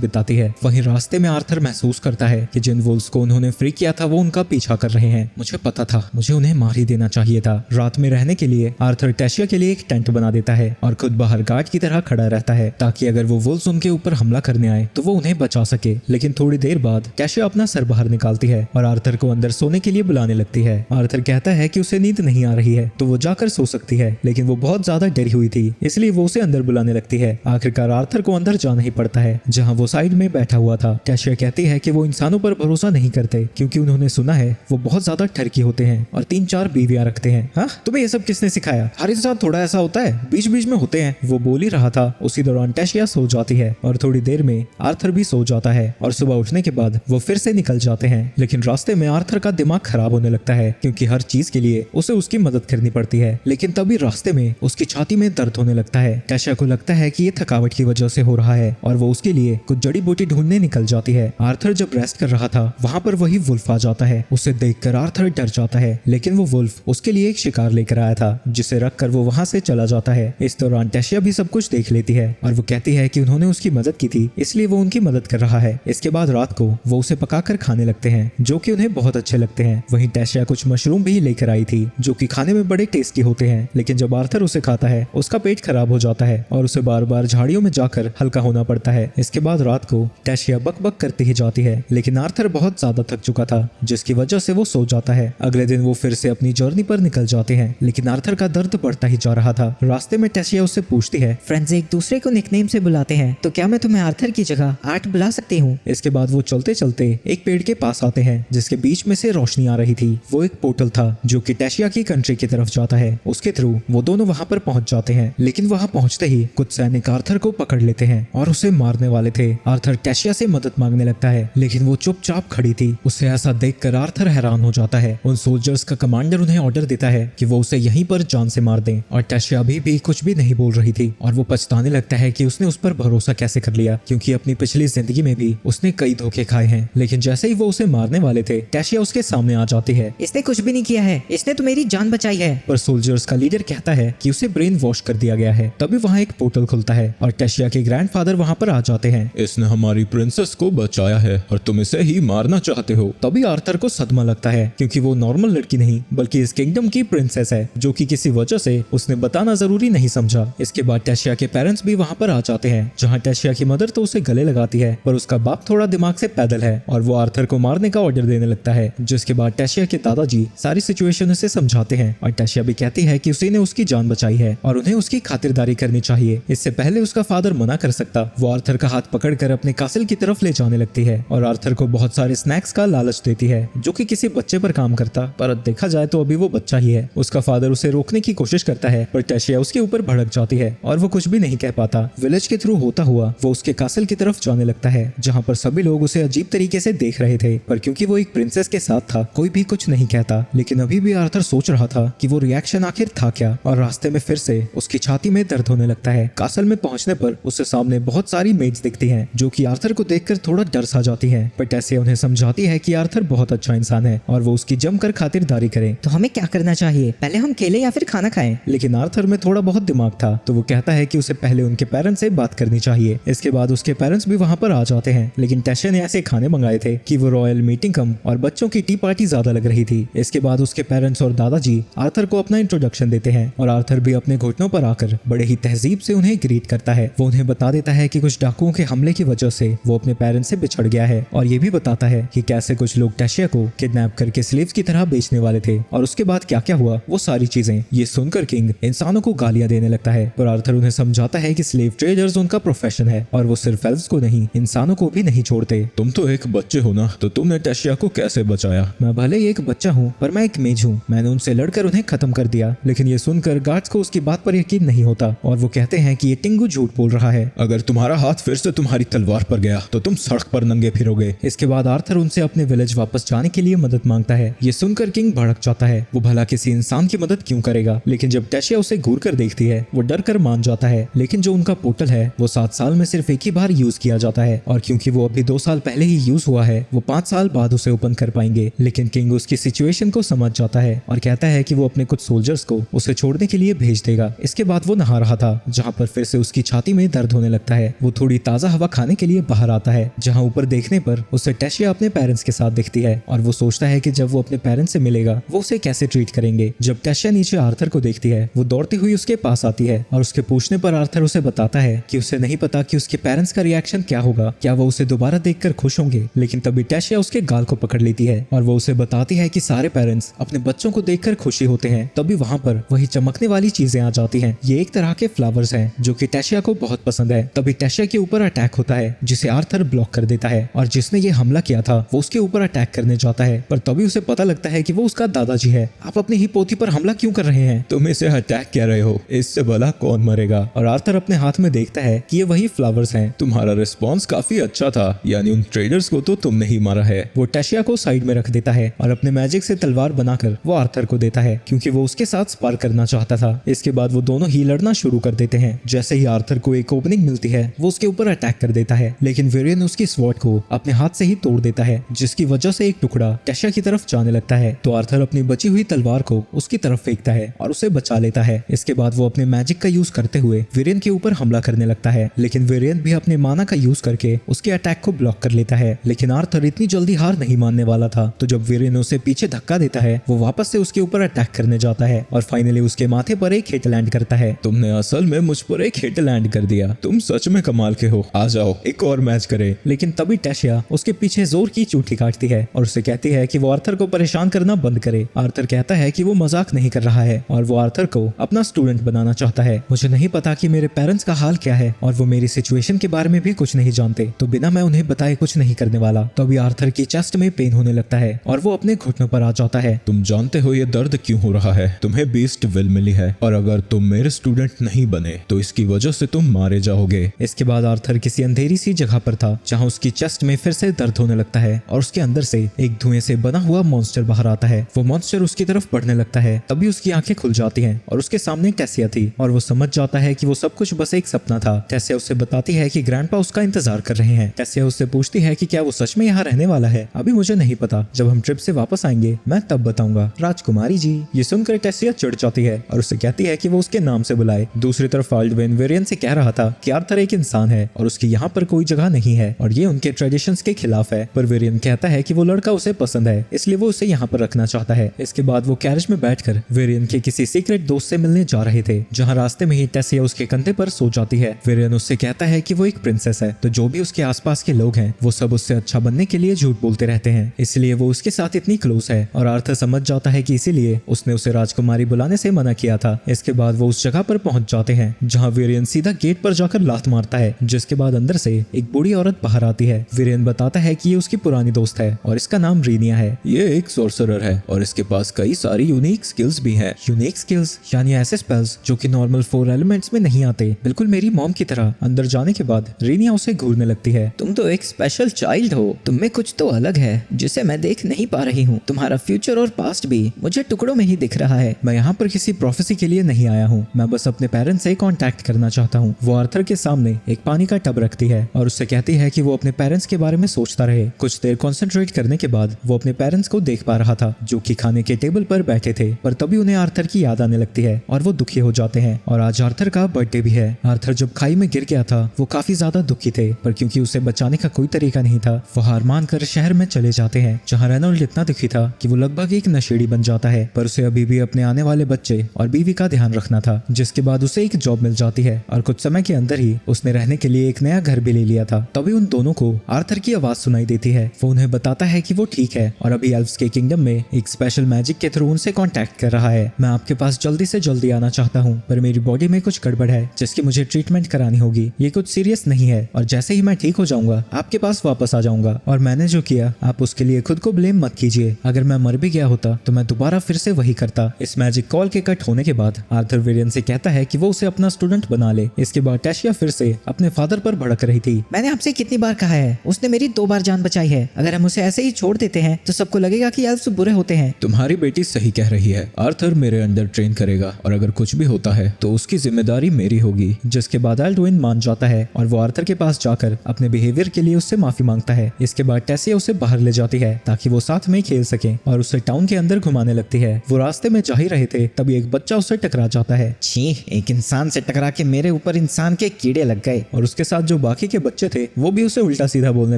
बिताती है। वहीं रास्ते में आर्थर महसूस करता है कि जिन वुल्व्स को उन्होंने फ्री किया था वो उनका पीछा कर रहे हैं। मुझे पता था, मुझे उन्हें मार ही देना चाहिए था। रात में रहने के लिए आर्थर टेशिया के लिए एक टेंट बना देता है और खुद बाहर गार्ड की तरह खड़ा रहता है ताकि अगर वो वुल्व्स उनके ऊपर हमला करने आए तो वो उन्हें बचा सके। लेकिन थोड़ी देर बाद टेशिया अपना सर बाहर निकालती है और आर्थर को अंदर सोने के लिए बुलाने लगती है। आर्थर कहता है कि उसे नींद नहीं आ रही है तो वो जाकर सो सकती है, लेकिन वो बहुत ज्यादा डरी हुई थी इसलिए वो उसे अंदर बुलाने लगती है। आखिरकार आर्थर को अंदर जाना ही पड़ता है जहाँ वो साइड में बैठा हुआ था। टेशिया कहती है कि वो इंसानों पर भरोसा नहीं करते क्योंकि उन्होंने सुना है वो बहुत ज्यादा ठरकी होते हैं और 3-4 बीवियां रखते हैं। हाँ, तुम्हें ये सब किसने सिखाया? हर इंसान थोड़ा ऐसा होता है, बीच बीच में होते हैं। वो बोल ही रहा था, उसी दौरान टेशिया सो जाती है और थोड़ी देर में आर्थर भी सो जाता है और सुबह उठने के बाद वो फिर से निकल जाते हैं। लेकिन रास्ते में आर्थर का दिमाग खराब होने लगता है क्योंकि हर चीज के लिए उसे उसकी मदद करनी पड़ती है। लेकिन तभी रास्ते में उसकी छाती में दर्द होने लगता है। टेशिया को लगता है कि ये थकावट की वजह से हो रहा है और वो उसके लिए कुछ जड़ी बूटी ढूंढने निकल जाती है। आर्थर जब रेस्ट कर रहा था वहाँ पर वही वुल्फ आ जाता है। उसे देखकर आर्थर डर जाता है, लेकिन वो वुल्फ उसके लिए एक शिकार लेकर आया था जिसे रखकर वो वहाँ से चला जाता है। इस दौरान टेशिया भी सब कुछ देख लेती है और वो कहती है कि उन्होंने उसकी मदद की थी इसलिए वो उनकी मदद कर रहा है। इसके बाद रात को वो उसे पकाकर खाने लगते हैं जो कि उन्हें बहुत अच्छे लगते हैं। वहीं टेशिया कुछ मशरूम भी लेकर आई थी जो कि खाने में बड़े टेस्टी होते हैं, लेकिन जब आर्थर उसे खाता है उसका पेट खराब हो जाता है और उसे बार बार झाड़ियों में जाकर हल्का होना पड़ता है। इसके बाद रात को टेशिया बक बक करती ही जाती है, लेकिन आर्थर बहुत ज्यादा थक चुका था जिसकी वजह से वो सो जाता है। अगले दिन वो फिर से अपनी जर्नी पर निकल जाते हैं, लेकिन आर्थर का दर्द बढ़ता ही जा रहा था। रास्ते में टेशिया उससे पूछती है, फ्रेंड्स एक दूसरे को निकनेम से बुलाते हैं, तो क्या मैं तुम्हें आर्थर की जगह आर्ट बुला सकती हूँ? इसके बाद वो चलते चलते एक पेड़ के पास आते हैं जिसके बीच में से रोशनी आ रही थी। वो एक पोर्टल था जो कि टेशिया की कंट्री की तरफ जाता है। उसके थ्रू वो दोनों वहाँ पर पहुंच जाते हैं, लेकिन वहाँ पहुंचते ही कुछ सैनिक आर्थर को पकड़ लेते हैं और उसे मारने वाले थे। आर्थर टेशिया से मदद मांगने लगता है, लेकिन वो चुपचाप खड़ी थी। उसे ऐसा देखकर आर्थर हैरान हो जाता है। उन सोल्जर्स का कमांडर उन्हें ऑर्डर देता है कि वो उसे यहीं पर जान से मार दें और टेशिया अभी भी कुछ भी नहीं बोल रही थी और वो पछताने लगता है कि उसने उस पर भरोसा कैसे कर लिया, क्योंकि अपनी पिछली जिंदगी में भी उसने कई धोखे खाए हैं। लेकिन जैसे ही वो उसे मारने वाले थे टेशिया उसके सामने आ जाती है। इसने कुछ भी नहीं किया है, इसने तो मेरी जान बचाई है। पर सोल्जर्स का लीडर कहता है कि उसे ब्रेन वॉश कर दिया गया है। तभी वहाँ एक पोर्टल खुलता है और टेशिया के ग्रैंडफादर वहाँ पर आ जाते हैं। इसने हमारी प्रिंसेस को बचाया है और तुम इसे ही मारना चाहते हो। तभी आर्थर को सदमा लगता है क्योंकि वो नॉर्मल लड़की नहीं बल्कि इस किंगडम की प्रिंसेस है जो कि किसी वजह से उसने बताना जरूरी नहीं समझा। इसके बाद टेशिया के पेरेंट्स भी वहाँ पर आ जाते हैं जहाँ टेशिया की मदर तो उसे गले लगाती है, पर उसका बाप थोड़ा दिमाग से पैदल है और वो आर्थर को मारने का ऑर्डर देने लगता है। जिसके बाद टेशिया के दादाजी सारी सिचुएशन उसे समझाते हैं और टेशिया भी कहती है कि उसी ने उसकी जान बचाई है और उन्हें उसकी खातिरदारी करनी चाहिए। इससे पहले उसका फादर मना कर सकता। वो आर्थर का हाथ पकड़कर अपने कासिल की तरफ ले जाने लगती है और आर्थर को बहुत सारे स्नैक्स का लालच देती है जो कि किसी बच्चे पर काम करता, पर देखा जाए तो अभी वो बच्चा ही है। उसका फादर उसे रोकने की कोशिश करता है पर टेशिया उसके ऊपर भड़क जाती है और वो कुछ भी नहीं कह पाता। विलेज के थ्रू होता हुआ वो उसके कासिल की तरफ जाने लगता है जहाँ पर सभी लोग उसे अजीब तरीके से देख रहे थे, पर क्योंकि वो एक प्रिंसेस के साथ था कोई भी कुछ नहीं कहता। लेकिन अभी भी आर्थर सोच रहा था कि वो रिएक्शन आखिर था क्या, और रास्ते में फिर से उसकी छाती में दर्द होने लगता है। कासल में पहुंचने पर उससे सामने बहुत सारी मेड्स दिखती हैं जो कि आर्थर को देखकर थोड़ा डर सा जाती हैं, पर टेसिया उन्हें समझाती है कि आर्थर बहुत अच्छा इंसान है और वो उसकी जमकर खातिरदारी करे। तो हमें क्या करना चाहिए, पहले हम खेलें या फिर खाना खाएं? लेकिन आर्थर में थोड़ा बहुत दिमाग था तो वो कहता है कि उसे पहले उनके पेरेंट्स से बात करनी चाहिए। इसके बाद उसके पेरेंट्स भी वहाँ पर आ जाते हैं, लेकिन टेशिया ने ऐसे खाने मंगाए थे कि वो रॉयल मीटिंग कम और बच्चों की टी पार्टी ज्यादा लग रही थी। इसके बाद उसके पेरेंट्स और दादाजी आर्थर को अपना इंट्रोडक्शन देते हैं और आर्थर भी अपने घुटनों पर आकर बड़े ही तहजीब से उन्हें ग्रीट करता है। वो उन्हें बता देता है कि कुछ डाकुओं के हमले की वजह से वो अपने पेरेंट्स से बिछड़ गया है और ये भी बताता है कि कैसे कुछ लोग टेशिया को किडनैप करके स्लेव्स की तरह बेचने वाले थे और उसके बाद क्या क्या हुआ वो सारी चीजें। ये सुनकर किंग इंसानों को गालियां देने लगता है, पर आर्थर उन्हें समझाता है कि स्लेव ट्रेडर्स उनका प्रोफेशन है और वो सिर्फ एल्व्स को नहीं इंसानों को भी नहीं छोड़ते। तुम तो एक बच्चे हो ना, तो तुमने टेशिया को कैसे बचाया? मैं भले ही एक बच्चा हूँ पर मैं एक मेज हूँ, मैंने उनसे लड़कर उन्हें खत्म कर दिया। लेकिन ये सुनकर गार्ड्स को उसकी बात पर यकीन नहीं होता और वो कहते हैं कि ये टिंगू झूठ बोल रहा है। अगर तुम्हारा हाथ फिर से तुम्हारी तलवार पर गया तो तुम सड़क पर नंगे फिरोगे। इसके बाद आर्थर उनसे अपने विलेज वापस जाने के लिए मदद मांगता है। ये सुनकर किंग भड़क जाता है, वो भला किसी इंसान की मदद क्यों करेगा। लेकिन जब टेशिया उसे घूर कर देखती है वो डर कर मान जाता है। लेकिन जो उनका पोर्टल है वो 7 साल में सिर्फ एक ही बार यूज किया जाता है और क्योंकि वो अभी 2 साल पहले ही यूज हुआ है वो 5 साल बाद उसे ओपन कर पाएंगे। लेकिन किंग उसकी सिचुएशन को समझ जाता है और कहता है कि वो अपने कुछ सोल्जर्स को उसे छोड़ने के लिए भेज देगा दिया। इसके बाद वो नहा रहा था, जहाँ पर फिर से उसकी छाती में दर्द होने लगता है। वो थोड़ी ताज़ा हवा खाने के लिए बाहर आता है, जहाँ ऊपर देखने पर उसे टेशिया अपने पेरेंट्स के साथ दिखती है और वो सोचता है कि जब वो अपने पेरेंट्स से मिलेगा वो उसे कैसे ट्रीट करेंगे। जब टेशिया नीचे आर्थर को देखती है, वो दौड़ती हुई उसके पास आती है और उसके पूछने पर आर्थर उसे बताता है कि उसे नहीं पता कि उसके पेरेंट्स का रिएक्शन क्या होगा, क्या वो उसे दोबारा देखकर खुश होंगे। लेकिन तभी टेशिया उसके गाल को पकड़ लेती है और वो उसे बताती है कि सारे पेरेंट्स अपने बच्चों को देखकर खुशी होते हैं। तभी वहाँ पर वही चमकने वाली चीजें आ जाती हैं। ये एक तरह के फ्लावर्स हैं जो कि टेशिया को बहुत पसंद है। तभी टेशिया के ऊपर अटैक होता है, जिसे आर्थर ब्लॉक कर देता है और जिसने ये हमला किया था वो उसके ऊपर अटैक करने जाता है, पर तभी उसे पता लगता है कि वो उसका दादाजी है। आप अपनी ही पोती पर हमला क्यों कर रहे हैं? तुम इसे अटैक कह रहे हो, इससे भला कौन मरेगा। और आर्थर अपने हाथ में देखता है कि ये वही फ्लावर्स हैं। तुम्हारा रिस्पॉन्स काफी अच्छा था, यानी उन ट्रेडर्स को तो तुमने ही मारा है। वो टेशिया को साइड में रख देता है और अपने मैजिक से तलवार बनाकर वो आर्थर को देता है, क्योंकि वो उसके साथ स्पार करना चाहता था। इसके बाद वो दोनों ही लड़ना शुरू कर देते हैं। जैसे ही आर्थर को एक ओपनिंग मिलती है, वो उसके ऊपर अटैक कर देता है, लेकिन वेरियन उसकी स्वॉर्ड को अपने हाथ से ही तोड़ देता है, जिसकी वजह से एक टुकड़ा टेशिया की तरफ जाने लगता है। तो आर्थर अपनी बची हुई तलवार को उसकी तरफ फेंकता है और उसे बचा लेता है। इसके बाद वो अपने मैजिक का यूज करते हुए वेरियन के ऊपर हमला करने लगता है, लेकिन वेरियन भी अपने माना का यूज करके उसके अटैक को ब्लॉक कर लेता है। लेकिन आर्थर इतनी जल्दी हार नहीं मानने वाला था, तो जब वेरियन उसे पीछे धक्का देता है, वो वापस से उसके ऊपर अटैक करने जाता है और फाइनली उसके माथे पर एक हिट लैंड करता है। तुमने असल में मुझ पर एक हिट लैंड कर दिया, तुम सच में कमाल के हो। आ जाओ एक और मैच करें। लेकिन तभी टेशिया उसके पीछे जोर की चूठी काटती है और उसे कहती है कि वो आर्थर को परेशान करना बंद करे। आर्थर कहता है कि वो मजाक नहीं कर रहा है और वो आर्थर को अपना स्टूडेंट बनाना चाहता है। मुझे नहीं पता कि मेरे पेरेंट्स का हाल क्या है और वो मेरी सिचुएशन के बारे में भी कुछ नहीं जानते, तो बिना मैं उन्हें बताए कुछ नहीं करने वाला। तो अभी आर्थर की चेस्ट में पेन होने लगता है और वो अपने घुटनों पर आ जाता है। तुम जानते हो ये दर्द क्यों हो रहा है? तुम्हें बीस्ट विल मिली है और अगर तुम मेरे स्टूडेंट नहीं बने तो इसकी वजह से तुम मारे जाओगे। इसके बाद आर्थर किसी अंधेरी सी जगह पर था, जहाँ उसकी चेस्ट में फिर से दर्द होने लगता है और उसके अंदर से एक धुएं से बना हुआ मॉन्स्टर बाहर आता है। वो मॉन्स्टर उसकी तरफ बढ़ने लगता है। तभी उसकी आंखें खुल जाती हैं और उसके सामने टेसिया थी और वो समझ जाता है कि वो सब कुछ बस एक सपना था। टेसिया उससे बताती है कि ग्रैंडपा उसका इंतजार कर रहे हैं। टेसिया उससे पूछती है कि क्या वो सच में यहाँ रहने वाला है। अभी मुझे नहीं पता, जब हम ट्रिप से वापस आएंगे मैं तब बताऊंगा। राजकुमारी जी। ये सुनकर टेसिया चिढ़ जाती है और उससे कहती है कि वो उसके नाम से बुलाए। दूसरी तरफ आल्डवेन वेरियन से कह रहा था कि आर्थर एक इंसान है और उसकी यहाँ पर कोई जगह नहीं है और ये उनके ट्रेडिशंस के खिलाफ है, पर वेरियन कहता है कि वो लड़का उसे पसंद है, इसलिए वो उसे यहाँ पर रखना चाहता है। इसके बाद वो कैरेज में बैठकर वेरियन के किसी सीक्रेट दोस्त से मिलने जा रहे थे, जहाँ रास्ते में ही टेसिया उसके कंधे पर सो जाती है। वेरियन उससे कहता है कि वो एक प्रिंसेस है, तो जो भी उसके आसपास के लोग हैं वो सब उससे अच्छा बनने के लिए झूठ बोलते रहते हैं, इसलिए वो उसके साथ इतनी क्लोज है। और आर्थर समझ जाता है कि इसीलिए उसने उसे राजकुमारी बुलाने से मना किया था। इसके बाद वो उस जगह पर पहुंच जाते हैं जहाँ वेरियन सीधा गेट पर जाकर लात मारता है, जिसके बाद अंदर से एक बूढ़ी औरत बाहर आती है। वेरियन बताता है कि ये उसकी पुरानी दोस्त है और इसका नाम रीनिया है। ये एक सोर्सरर है और इसके पास कई सारी यूनिक स्किल्स भी हैं। यूनिक स्किल्स यानी ऐसे स्पेल्स जो कि नॉर्मल 4 एलिमेंट्स में नहीं आते, बिल्कुल मेरी मॉम की तरह। अंदर जाने के बाद रीनिया उसे घूरने लगती है। तुम तो एक स्पेशल चाइल्ड हो, तुम में कुछ तो अलग है जिसे मैं देख नहीं पा रही हूँ। तुम्हारा फ्यूचर और पास्ट भी मुझे टुकड़ों में ही दिख रहा है। मैं यहाँ पर किसी प्रोफेसी के लिए नहीं आया हूँ, मैं बस अपने पेरेंट्स से कांटेक्ट करना चाहता हूँ। वो आर्थर के सामने एक पानी का टब रखती है और उससे कहती है कि वो अपने पेरेंट्स के बारे में सोचता रहे। कुछ देर कंसंट्रेट करने के बाद वो अपने पेरेंट्स को देख पा रहा था, जो कि खाने के टेबल पर बैठे थे, पर तभी उन्हें आर्थर की याद आने लगती है और वो दुखी हो जाते हैं। और आज आर्थर का बर्थडे भी है। आर्थर जब खाई में गिर गया था वो काफी ज्यादा दुखी थे, पर क्योंकि उसे बचाने का कोई तरीका नहीं था, वो हार मानकर शहर में चले जाते हैं, जहाँ रेनॉल्ड इतना दुखी था कि वो लगभग एक नशेड़ी बन जाता है। पर उसे अभी भी अपने आने वाले बच्चे और बीवी का ध्यान रखना था, जिसके बाद उसे एक जॉब मिल जाती है और कुछ समय के अंदर ही उसने रहने के लिए एक नया घर भी ले लिया था। तभी उन दोनों को आर्थर की आवाज सुनाई देती है। वो उन्हें बताता है कि वो ठीक है और अभी एल्फ्स के किंगडम में एक स्पेशल मैजिक के थ्रू उनसे कांटेक्ट कर रहा है। मैं आपके पास जल्दी से जल्दी आना चाहता हूँ, पर मेरी बॉडी में कुछ गड़बड़ है जिसकी मुझे ट्रीटमेंट करानी होगी। ये कुछ सीरियस नहीं है और जैसे ही मैं ठीक हो जाऊंगा आपके पास वापस आ जाऊंगा। और मैंने जो किया आप उसके लिए खुद को ब्लेम मत कीजिए। अगर मैं मर भी गया होता तो मैं दोबारा फिर से वही करता। इस मैजिक कॉल के कट होने के बाद आर्थर वेरियन से कहता है कि वो उसे अपना स्टूडेंट बना ले। इसके बाद टेशिया फिर से अपने फादर पर भड़क रही थी। मैंने आपसे कितनी बार कहा है, उसने मेरी 2 बार जान बचाई है। अगर हम उसे ऐसे ही छोड़ देते हैं तो सबको लगेगा कि एल्फ्स बुरे होते हैं। तुम्हारी बेटी सही कह रही है। आर्थर मेरे अंडर ट्रेन करेगा और अगर कुछ भी होता है तो उसकी जिम्मेदारी मेरी होगी। जिसके बाद एल्डविन मान जाता है और वो आर्थर के पास जाकर अपने बिहेवियर के लिए उससे माफी मांगता है। इसके बाद टेसिया उसे बाहर ले जाती है ताकि वो साथ में खेल सके और उसे टाउन के अंदर घुमाने लगती है। वो रास्ते में जा ही रहे थे तभी एक बच्चा उससे टकरा जाता जाता है छी, एक इंसान से टकरा के मेरे ऊपर इंसान के कीड़े लग गए। और उसके साथ जो बाकी के बच्चे थे वो भी उसे उल्टा सीधा बोलने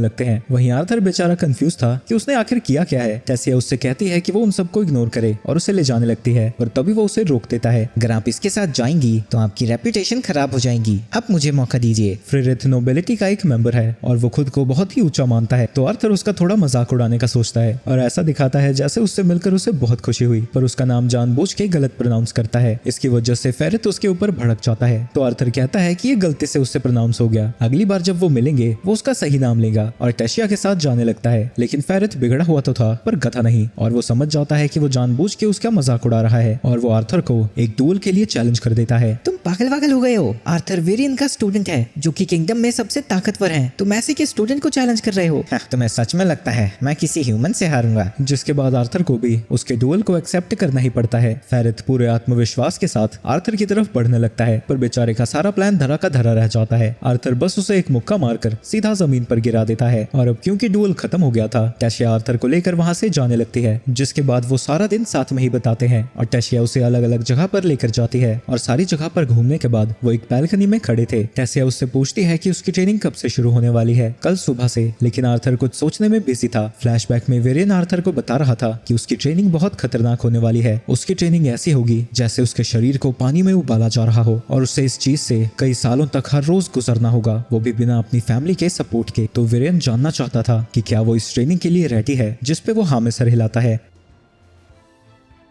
लगते हैं। वहीं आर्थर बेचारा कंफ्यूज था कि उसने आखिर किया क्या है। टेसिया उससे कहती है कि वो उन सबको इग्नोर करे और उसे ले जाने लगती है, पर तभी वो उसे रोक देता है। अगर आप इसके साथ जाएंगी तो आपकी रेपुटेशन खराब हो जाएगी, अब मुझे मौका दीजिए। फ्रिरिथ नोबिलिटी का एक मेंबर है और वो खुद को बहुत ही ऊंचा मानता है, तो आर्थर उसका थोड़ा मजाक उड़ाने का सोचता है और ऐसा दिखाता है जैसे उससे मिलकर उसे बहुत खुशी हुई, पर उसका नाम जानबूझ के गलत प्रोनाउंस करता है। इसकी वजह से फेरिथ उसके ऊपर भड़क जाता है, तो आर्थर कहता है कि ये गलती से उससे प्रोनाउंस हो गया, अगली बार जब वो मिलेंगे वो उसका सही नाम लेगा और टेशिया के साथ जाने लगता है। लेकिन फेरिथ बिगड़ा हुआ तो था पर गधा नहीं, और वो समझ जाता है कि वो जानबूझ के उसका मजाक उड़ा रहा है और वो आर्थर को एक डुएल के लिए चैलेंज कर देता है। तुम पागल हो गए हो? आर्थर वेरियन का स्टूडेंट है जो कि किंगडम में सबसे ताकतवर है। तुम ऐसे के स्टूडेंट को चैलेंज कर रहे हो? तुम्हें सच में लगता है मैं किसी ह्यूमन से हारूंगा? जिसके बाद आर्थर को भी उसके डुएल को एक्सेप्ट करना ही पड़ता है। फेरिथ पूरे आत्मविश्वास के साथ आर्थर की तरफ बढ़ने लगता है, पर बेचारे का सारा प्लान धरा का धरा रह जाता है। आर्थर बस उसे एक मुक्का मारकर सीधा जमीन पर गिरा देता है और अब क्योंकि डुएल खत्म हो गया था, टेशिया आर्थर को लेकर वहां से जाने लगती है, जिसके बाद वो सारा दिन साथ में ही बताते हैं और टेशिया उसे अलग अलग जगह पर लेकर जाती है और सारी जगह पर घूमने के बाद वो एक बैल्कनी में खड़े थे। टेशिया उससे पूछती है कि उसकी ट्रेनिंग कब से शुरू होने वाली है। कल सुबह से, लेकिन आर्थर कुछ सोचने में बिजी था। फ्लैशबैक में वेरियन आर्थर को बता रहा था कि उसकी ट्रेनिंग बहुत खतरनाक होने वाली है। उसकी ट्रेनिंग ऐसी होगी जैसे उसके शरीर को पानी में उबाला जा रहा हो और उससे इस चीज से कई सालों तक हर रोज गुजरना होगा, वो भी बिना अपनी फैमिली के सपोर्ट के। तो वेरियन जानना चाहता था कि क्या वो इस ट्रेनिंग के लिए रेडी है, जिस पे वो हाँ में सर हिलाता है।